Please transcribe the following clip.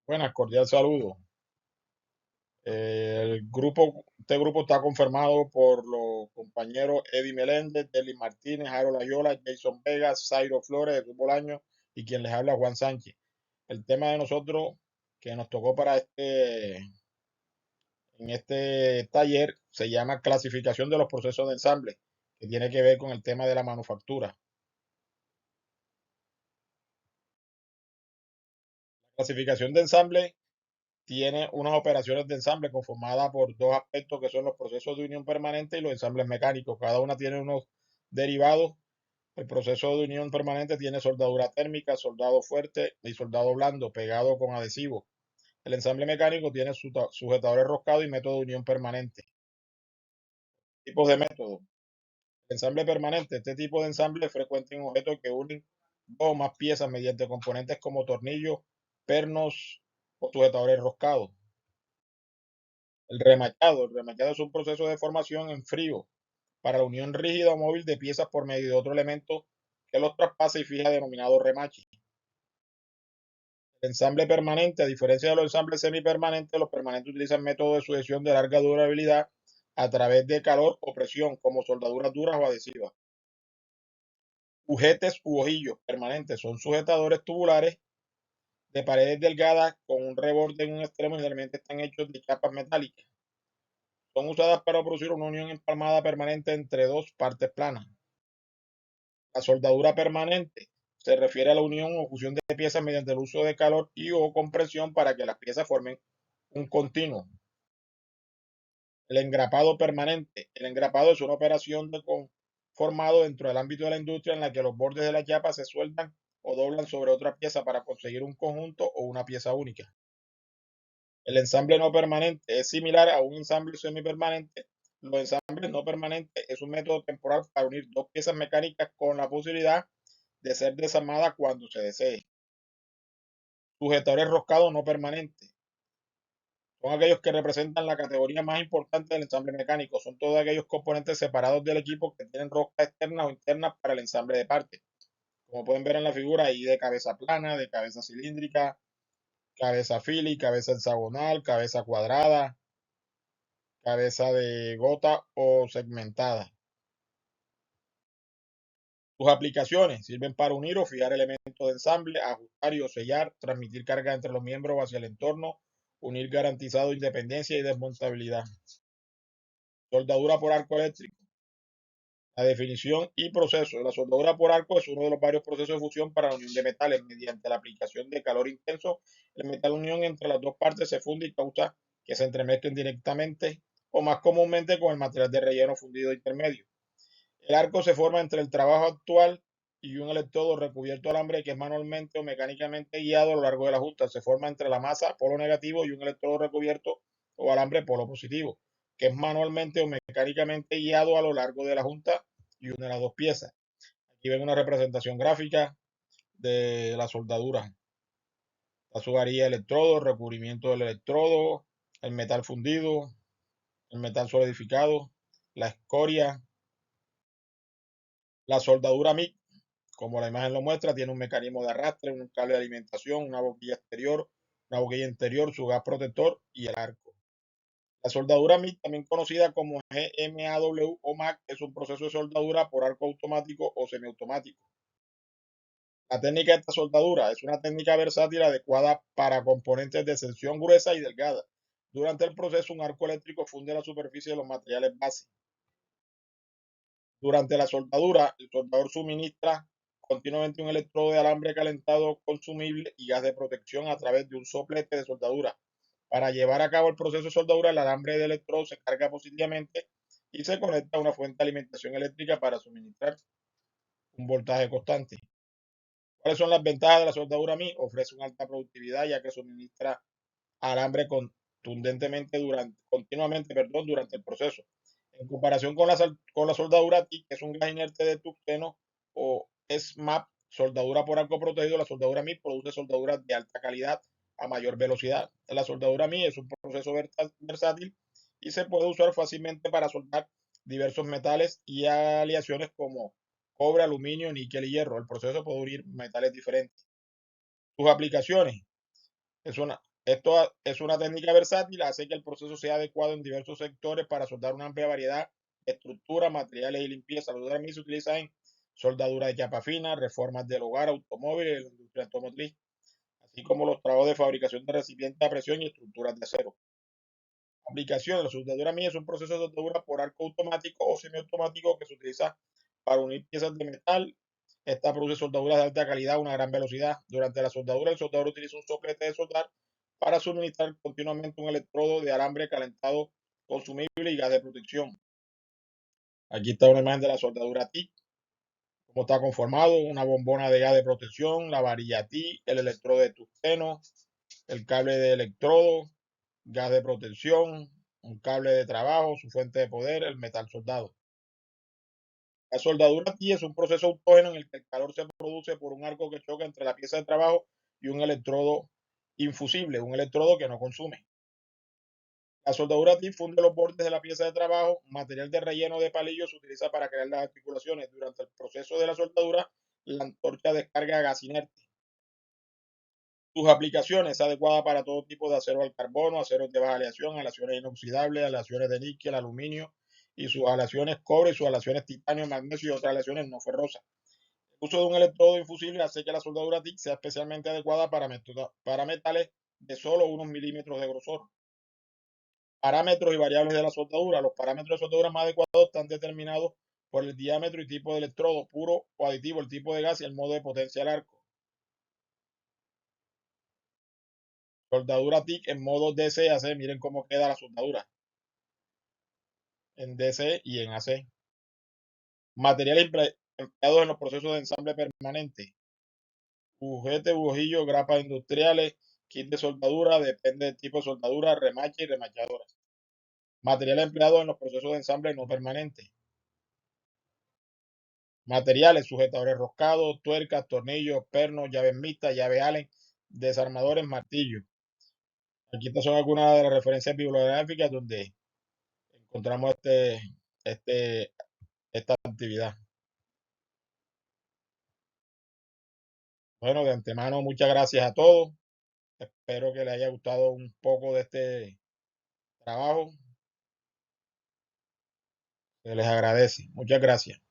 Buenas, cordial saludo. Este grupo está conformado por los compañeros Eddie Meléndez, Deli Martínez, Harold Ayola, Jason Vega, Zairo Flores, Jesús Bolaño y quien les habla Juan Sánchez. El tema de nosotros que nos tocó en este taller se llama clasificación de los procesos de ensamble, que tiene que ver con el tema de la manufactura. La clasificación de ensamble tiene unas operaciones de ensamble conformadas por dos aspectos que son los procesos de unión permanente y los ensambles mecánicos. Cada una tiene unos derivados. El proceso de unión permanente tiene soldadura térmica, soldado fuerte y soldado blando pegado con adhesivo. El ensamble mecánico tiene sujetadores roscados y método de unión permanente. Tipos de método. Ensamble permanente. Este tipo de ensamble es frecuente en objetos que unen dos o más piezas mediante componentes como tornillos, pernos o sujetadores roscados. El remachado es un proceso de formación en frío para la unión rígida o móvil de piezas por medio de otro elemento que los traspasa y fija, denominado remache. El ensamble permanente, a diferencia de los ensambles semipermanentes, los permanentes utilizan métodos de sujeción de larga durabilidad a través de calor o presión, como soldaduras duras o adhesivas. Sujetes u ojillos permanentes son sujetadores tubulares de paredes delgadas con un reborde en un extremo y generalmente están hechos de chapas metálicas. Son usadas para producir una unión empalmada permanente entre dos partes planas. La soldadura permanente se refiere a la unión o fusión de piezas mediante el uso de calor y o compresión para que las piezas formen un continuo. El engrapado permanente. El engrapado es una operación de formado dentro del ámbito de la industria en la que los bordes de la chapa se sueldan o doblan sobre otra pieza para conseguir un conjunto o una pieza única. El ensamble no permanente es similar a un ensamble semipermanente. Los ensambles no permanentes es un método temporal para unir dos piezas mecánicas con la posibilidad de ser desarmada cuando se desee. Sujetadores roscados no permanentes son aquellos que representan la categoría más importante del ensamble mecánico. Son todos aquellos componentes separados del equipo que tienen roscas externas o internas para el ensamble de partes. Como pueden ver en la figura, hay de cabeza plana, de cabeza cilíndrica, cabeza fili, cabeza hexagonal, cabeza cuadrada, cabeza de gota o segmentada. Sus aplicaciones sirven para unir o fijar elementos de ensamble, ajustar y o sellar, transmitir carga entre los miembros o hacia el entorno, unir garantizado independencia y desmontabilidad. Soldadura por arco eléctrico. La definición y proceso. La soldadura por arco es uno de los varios procesos de fusión para la unión de metales. Mediante la aplicación de calor intenso, el metal unión entre las dos partes se funde y causa que se entremezclen directamente o más comúnmente con el material de relleno fundido intermedio. El arco se forma entre el trabajo actual y un electrodo recubierto de alambre que es manualmente o mecánicamente guiado a lo largo de la junta. Se forma entre la masa polo negativo y un electrodo recubierto o alambre polo positivo, que es manualmente o mecánicamente guiado a lo largo de la junta y une las dos piezas. Aquí ven una representación gráfica de la soldadura. La su varilla de electrodo, recubrimiento del electrodo, el metal fundido, el metal solidificado, la escoria, la soldadura MIG. Como la imagen lo muestra, tiene un mecanismo de arrastre, un cable de alimentación, una boquilla exterior, una boquilla interior, su gas protector y el arco. La soldadura MIG, también conocida como GMAW o MAC, es un proceso de soldadura por arco automático o semiautomático. La técnica de esta soldadura es una técnica versátil adecuada para componentes de sección gruesa y delgada. Durante el proceso, un arco eléctrico funde la superficie de los materiales básicos. Durante la soldadura, el soldador suministra continuamente un electrodo de alambre calentado consumible y gas de protección a través de un soplete de soldadura. Para llevar a cabo el proceso de soldadura, el alambre del electrodo se carga positivamente y se conecta a una fuente de alimentación eléctrica para suministrar un voltaje constante. ¿Cuáles son las ventajas de la soldadura MI? Ofrece una alta productividad ya que suministra alambre continuamente durante el proceso. En comparación con la soldadura TIC, que es un gas inerte de tungsteno, o SMAP, soldadura por arco protegido, la soldadura MI produce soldaduras de alta calidad a mayor velocidad. La soldadura MI es un proceso versátil y se puede usar fácilmente para soldar diversos metales y aleaciones como cobre, aluminio, níquel y hierro. El proceso puede unir metales diferentes. Sus aplicaciones es una Esto es una técnica versátil, hace que el proceso sea adecuado en diversos sectores para soldar una amplia variedad de estructuras, materiales y limpieza. La soldadura MIG se utiliza en soldadura de chapa fina, reformas del hogar, automóviles, la industria automotriz, así como los trabajos de fabricación de recipientes a presión y estructuras de acero. Aplicación. La soldadura MIG es un proceso de soldadura por arco automático o semiautomático que se utiliza para unir piezas de metal. Esta produce soldaduras de alta calidad a una gran velocidad. Durante la soldadura, el soldador utiliza un soplete de soldar para suministrar continuamente un electrodo de alambre calentado consumible y gas de protección. Aquí está una imagen de la soldadura TIC, cómo está conformado, una bombona de gas de protección, la varilla TIC, el electrodo de tungsteno, el cable de electrodo, gas de protección, un cable de trabajo, su fuente de poder, el metal soldado. La soldadura TIC es un proceso autógeno en el que el calor se produce por un arco que choca entre la pieza de trabajo y un electrodo infusible, un electrodo que no consume. La soldadura TIC funde los bordes de la pieza de trabajo. Material de relleno de palillos se utiliza para crear las articulaciones. Durante el proceso de la soldadura, la antorcha descarga gas inerte. Sus aplicaciones adecuadas para todo tipo de acero al carbono, aceros de baja aleación, aleaciones inoxidables, aleaciones de níquel, aluminio y sus aleaciones cobre, sus aleaciones titanio, magnesio y otras aleaciones no ferrosas. El uso de un electrodo infusible hace que la soldadura TIC sea especialmente adecuada para metales de solo unos milímetros de grosor. Parámetros y variables de la soldadura. Los parámetros de soldadura más adecuados están determinados por el diámetro y tipo de electrodo, puro o aditivo, el tipo de gas y el modo de potencia del arco. Soldadura TIC en modo DC, AC. Miren cómo queda la soldadura en DC y en AC. Materiales empleados en los procesos de ensamble permanente. Bujete, bujillo, grapas industriales, kit de soldadura, depende del tipo de soldadura, remache y remachadora. Materiales empleados en los procesos de ensamble no permanente. Materiales, sujetadores roscados, tuercas, tornillos, pernos, llaves mixtas, llaves Allen, desarmadores, martillos. Aquí estas son algunas de las referencias bibliográficas donde encontramos este, esta actividad. Bueno, de antemano, muchas gracias a todos. Espero que les haya gustado un poco de este trabajo. Se les agradece. Muchas gracias.